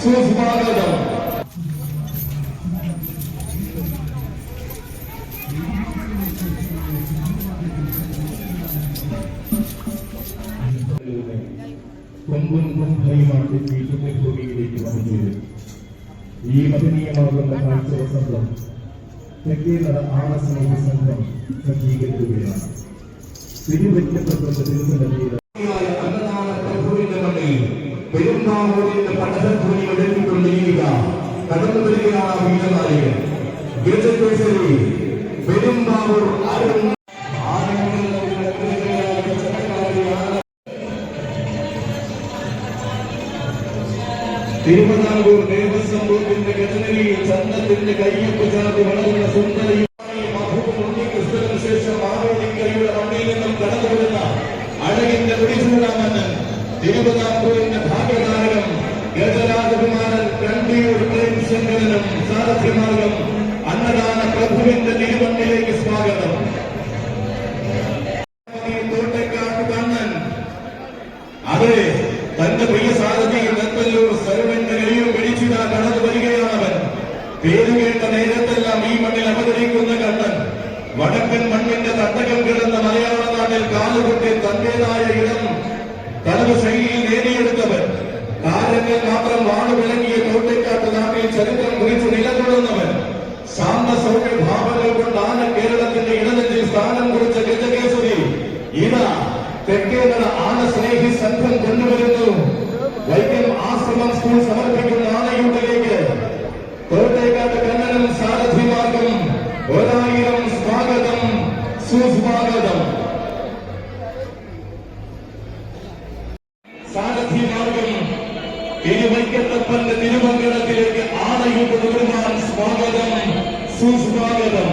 സുസ്വാഗതം. കൊമ്പും കൊമ്പയുമായിട്ട് വീട്ടിന്റെ ഭൂമിയിലേക്ക് വന്നു. ഈ മഹനീയമാകുന്ന കാഴ്ച വസന്തം തെക്കേനട ആണസ്നേഹ സംഘം സജ്ജീകരിക്കുകയാണ്. തിരുവയ്ക്കപ്പെട്ട ദിവസം അന്നദാന പ്രഭുവിന്റെ മണ്ണിൽ പെരുമ്പാവൂരിന്റെ പഠനഭൂമി എടുത്തിക്കൊണ്ടിരിക്കുക കടന്നു വരികയാണ് വീരനായകൻ ഗജകേസരി പെരുമ്പാവൂർ അരുൺ. തിരുവിതാംകൂർ ദേവസ്വം ബോർഡിന്റെ ഗജനരി ചന്ദത്തിന്റെ കയ്യൊപ്പ് ചാർത്തി വളർന്ന സുന്ദരിയുമായി മധുവിന് ശേഷം ആവേദിക്കയുടെ മണ്ണിൽ നിന്നും കടന്നു വരുന്ന അഴകിന്റെ പിടിച്ചുവിടാമെന്നൻ തിരുവിതാംകൂറിന്റെ ഭാഗ്യതാരകം ഗജരാജകുമാരൻ കണ്ടിയൂർ പ്രേംശങ്കരനും സാരഥിമാർഗം അന്നദാന പ്രഭുവിന്റെ തിരുവണ്ണിലേക്ക് സ്വാഗതം. തോട്ടേക്കാട്ട് കണ്ണൻ അതെ തന്റെ പ്രിയ സാരഥി നെത്തല്ലൂർ സർവന്റെ കയ്യും പിടിച്ചിടാ കടന്നു വരികയാണവൻ. പേരുകേട്ട നേരത്തെല്ലാം ഈ മണ്ണിൽ അവതരിക്കുന്ന കണ്ണൻ വടക്കൻ മണ്ണിന്റെ തട്ടകം കിടന്ന മലയാള നാട്ടിൽ കാലുകൊട്ടി തന്റേതായ ഇടം തനത് ശൈലിയിൽ നേടിയെടുത്തവൻ. കാലങ്ങൾ മാത്രം വാണുവിളങ്ങിയ തോട്ടേക്കാട്ട് നാട്ടിൽ ചരിത്രം കുറിച്ച് നിലകൊള്ളുന്നവൻ. ശാന്ത സൗമ്യഭാവങ്ങൾ കൊണ്ടാണ് കേരളത്തിന്റെ ഇടനെഞ്ചിൽ സ്ഥാനം കുറിച്ച ഗജകേസരി ഇതാ തെക്കേനട ആനസ്നേഹി സംഘം കൊണ്ടുവരുന്നു. വൈക്കം ആശ്രമം സ്കൂൾ സമർപ്പിക്കുന്ന ആനയൂട്ടിലേക്ക് തോട്ടേക്കാട്ട് കണ്ണനും സാരഥിമാർക്കും 1000 സ്വാഗതം സുസ്വാഗതം. സാരഥിമാർക്കും തിരുവൈക്കത്തപ്പന്റെ തിരുമംഗളത്തിലേക്ക് ആനയൂട്ട് തുടരുവാൻ സ്വാഗതം സുസ്വാഗതം.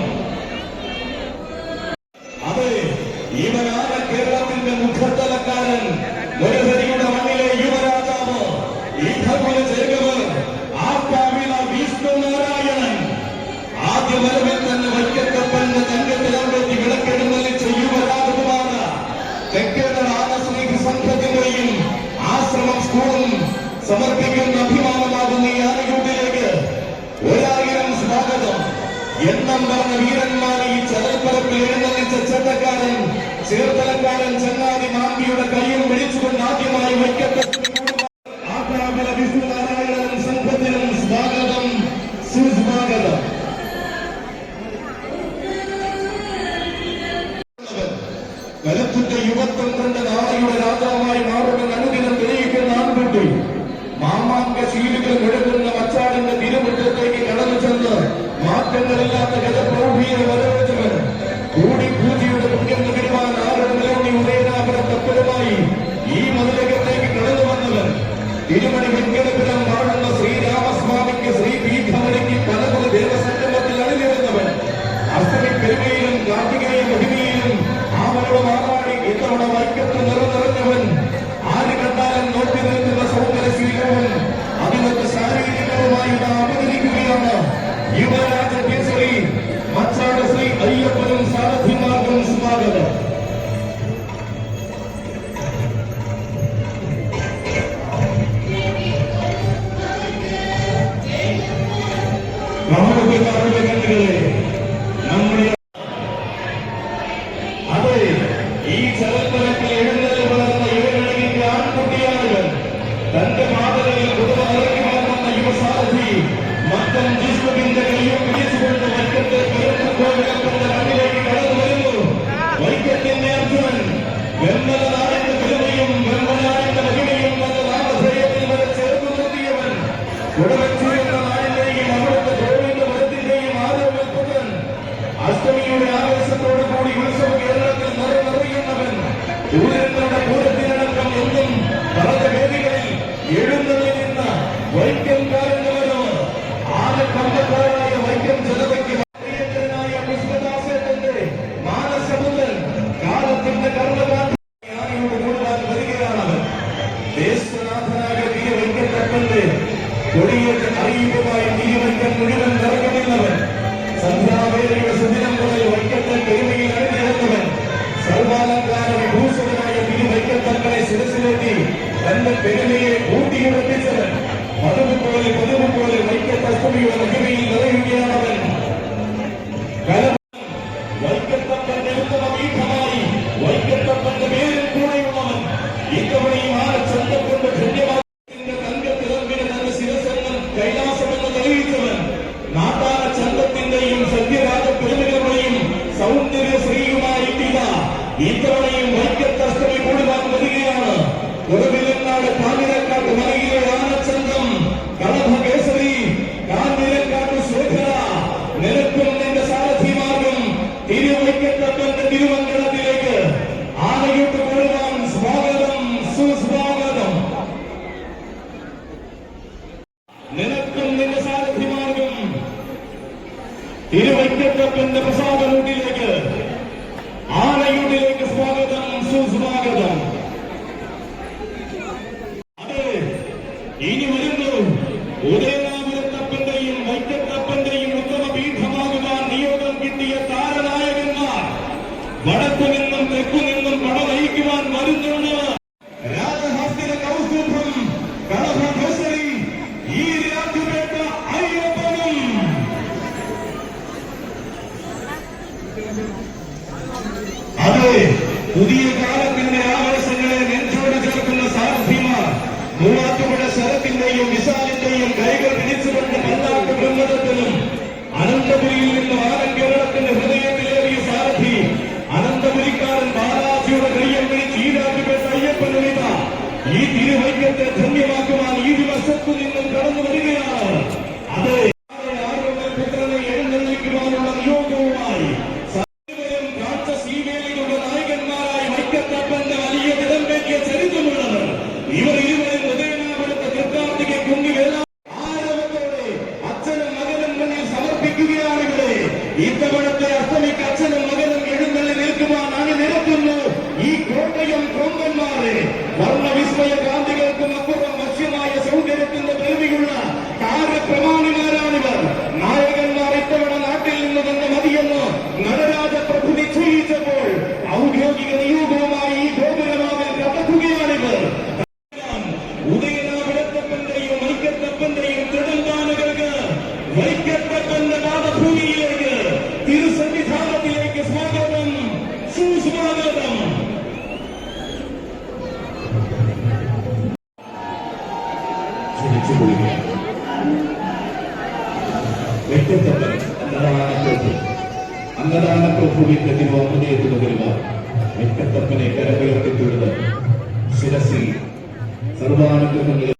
അതെ, ഇവനാണ് കേരളത്തിന്റെ മുഖത്തലക്കാരൻ, മുരഹരിയുടെ മണ്ണിലെ യുവരാജാവ്, ഈഠമുല ജേകവ്, ആർക്കാവിള വിഷ്ണുനാരായണൻ. ആദ്യ വരവിൽ തന്നെ വൈക്കത്തപ്പന്റെ തങ്കത്തിലമ്പെത്തി വിളക്കെടുന്നലിച്ച യുവരാജകുമാര തെക്കേനട ആനസ്നേഹി സംഘത്തിന്റെയും ആശ്രമം സ്കൂളും സമർപ്പിക്കുന്ന അഭിമാനമാകുന്ന ഈ ആനയൂട്ടിലേക്ക് 1000 സ്വാഗതം. എണ്ണം പറഞ്ഞ വീരന്മാരെ ഈ ചരൽപ്പരപ്പിൽ എഴുന്നള്ളിച്ച ചെണ്ടക്കാരൻ ചേർത്തലക്കാരൻ ചങ്ങാതി മാമ്പിയുടെ കൈയും പിടിച്ചുകൊണ്ട് ആദ്യമായി ആകാവില വിഷ്ണുനാരായണനും സംഘത്തിനും സ്വാഗതം സുസ്വാഗതം. കരുത്തുറ്റ യുവത്വം കൊണ്ട് നാളെയുടെ രാജാവായി മാറുമെന്ന് അനുദിനം തെളിയിക്കുന്ന ആൺകുട്ടി മാമാങ്ക ശീലുകൾ മുഴങ്ങുന്ന മച്ചാടിന്റെ തിരുമുറ്റത്തേക്ക് കടന്നു ചെന്ന് മാറ്റങ്ങളില്ലാത്ത ഗജപ്രൗഢിയെ വരവേറ്റവൻ. കൂടി പൂജയുടെ മുഖ്യം നിൽക്കുവാൻ ആരുടെ നിലവിളി ഉദയനാപുര കപ്പലുമായി ഈ മതിലകത്തേക്ക് കടന്നു വന്നവൻ. തിരുമണി വെങ്കടപുരം വാഴുന്ന ശ്രീരാമസ്വാമിക്ക് ശ്രീപീഠമണിക്ക് പലതര ദേവസംഗമത്തിൽ അണിനിരുന്നവൻ. അഷ്ടമി പെരുമയിലും കാർത്തികേയ മഹിമയിലും ആവലോട് മാറാടി ഇത്തവണ വൈക്കത്ത് നിറഞ്ഞവൻ. ആര് കണ്ടാലും നോക്കി നിൽക്കുന്ന സൗന്ദര്യശീലവും അതിനൊക്കെ ശാരീരികവുമായി അവതരിക്കുകയാണ് യുവരാജ കേസരി മച്ചാട് ശ്രീ അയ്യപ്പനും സാരഥിമാർക്കും സ്വാഗതം. കണ്ടുകളെ നമ്മുടെ അതെ ഈ ചലപ്പരത്തിൽ എഴുന്നള്ളി വളർന്ന യുവജനകിന്റെ ആൺകുട്ടിയാണിവൻ. തന്റെ മാതൃകയിൽ കുടുംബ നിറക്കി വളർന്ന യുവസാരഥി മക്കം ജിഷ്ണുവിന്റെ കയ്യും പിടിച്ചുകൊണ്ട് വൈക്കത്തെ വിളക്കത്തിന്റെ മണ്ണിലേക്ക് കടന്നു വരുന്നു. വൈക്കത്തിന്റെ അർജുനൻ വെമ്മനാടിന്റെ പെരുമയും വെമ്മനാടിന്റെ മഹിമയും എന്ന നാമധേയത്തിൽ വരെ ചേർന്നു നിർത്തിയവൻ. കുടവച്ചൂരെന്ന നാടിന്റെയും അവിടുത്തെ ഗോവിന്ദ മരത്തിന്റെയും ആരോഗ്യപ്പുതൻ. അഷ്ടമിയുടെ ആവേശത്തോടു കൂടി ഉത്സവ കേരളത്തിൽ നിറയുന്നവൻ. പൂരങ്ങളുടെ പൂരത്തിനടക്കം എന്നും പല വേദികളിൽ എഴുന്നള്ളി നിന്ന വൈക്കംകാരനവനോ ആനക്കമ്പക്കാരായ വൈക്കം ജനതയ്ക്ക് പ്രിയങ്കരനായ പുഷ്പദാസേട്ടന്റെ മാനസപുത്രൻ കാലത്തിന്റെ കർമ്മകാന്തിയോട് കൂടുവാൻ വരികയാണവൻ. ദേശനാഥനായ തിരുവൈക്കത്തപ്പന്റെ കൊടിയേറ്റ് അറിയിപ്പുമായി തിരുവൈക്കം മുഴുവൻ നിറഞ്ഞുനിന്നവൻ. സന്ധ്യാവേലയുടെ സുദിനം മുതൽ വൈക്കത്തെ പെരുമയിൽ അണിനിരന്നവൻ. സർവാലങ്കാര വിഭൂഷണനായ തിരുവൈക്കത്തപ്പനെ ശിരസിലേറ്റി തന്റെ പെരുമയെ ഊട്ടിയുറപ്പിച്ചവൻ. അതുപോലെ നിനക്കും നിന്റെ സാരഥിമാർക്കും തിരുവൈക്കത്തപ്പന്റെ പ്രസാദ റൂട്ടിലേക്ക് ആനയൂട്ടിലേക്ക് സ്വാഗതം, സുസ്വാഗതം. അതെ, ഇനി വരുന്നു ഉദയനാപുരത്തപ്പന്റെയും വൈക്കത്തപ്പന്റെയും ഉത്തമ പീഠമാകുവാൻ നിയോഗം കിട്ടിയ താരനായകന്മാർ വടക്കു നിന്നും തെക്കു നിന്നും പട നയിക്കുവാൻ വരുന്നുണ്ട്. രാജഹസ്തിന കൗസ്തുഭം കളഭധോസരി ഈ രാജ്യപേട്ട അയ്യപ്പനും. അതെ, പുതിയ കാലത്തിന്റെ ആവേശങ്ങളെ നെഞ്ചോട് ചേർക്കുന്ന സാരഥിമാർ മൂവാറ്റുപുഴ ശരത്തിന്റെയും വിശാലിന്റെയും കൈകൾ പിടിച്ചുകൊണ്ട് പല്ലാട്ട് ബ്രഹ്മദത്തിനും അനന്തപുരിയിൽ നിന്ന് ആരം കേരളത്തിന്റെ ഹൃദയത്തിലേറിയ സാരഥി അനന്തപുരിക്കാരൻ ബാലാജിയുടെ കയ്യം പിടിച്ച് ഈ രാജ്യപേട്ട അയ്യപ്പനുമിത ഈ തിരുവൈക്കത്തെ ധന്യമാക്കുവാൻ ഈ ദിവസത്തു നിന്നും കടന്നു വരികയാണ്. അതെ, ആരുടെ പുത്രനെ എഴുന്നള്ളിക്കുവാനുള്ള നിയോഗവുമായി രാക്ഷസീവേലികളുടെ നായകന്മാരായി വൈക്കത്തപ്പന്റെ വലിയ ജലംപേറ്റിയ ചരിത്രമുള്ളവർ ഇവർ ഇരുവരും ഉദയനാപുരത്തെ തൃക്കാർത്തികെ കുന്നിവേല ആരവത്തോടെ അച്ഛനും മകനും മുന്നിൽ സമർപ്പിക്കുകയാണ്. ഇവിടെ ഇത്തവണത്തെ അഷ്ടമിക്ക് അച്ഛനും മകനും എഴുന്നള്ളി നിൽക്കുവാൻ അണിനിരത്തുന്നു ഈ കോട്ടയം കൊമ്പന്മാരെ. വർണ്ണവിസ്മയ കാന്തികൾക്കും അപ്പുറം വശ്യമായ സൗന്ദര്യത്തിന്റെ പെരുമയുള്ള താരപ്രമാണിമാരാണിവർ. നായകന്മാർ ഇത്തവണ നാട്ടിൽ നിന്ന് തന്നെ മതിയെന്ന് നടരാജ പ്രഭു നിശ്ചയിച്ചപ്പോൾ ഔദ്യോഗിക നിയോഗവുമായി ഈ ഗോപുരമാവിൽ കടക്കുകയാണിവർ. ഉദയനാപുരത്തപ്പന്റെയും വൈക്കത്തപ്പന്റെയും തിടൽദാനകൾക്ക് വൈക്കത്തപ്പന്റെ പാദഭൂമിയിലേക്ക് തിരുസന്നിധാനത്തിലേക്ക് സ്വാഗതം, സുസ്വാഗതം. വൈക്കത്തപ്പൻ അന്നദാന പ്രഭുവിന്റെ തിരുവാമതയെത്തുന്ന പെരുമാർ വൈക്കത്തപ്പനെ കരകയർത്തിത്തുള്ളത് ശിരസിൽ സർവാനുഗ്രഹങ്ങളിൽ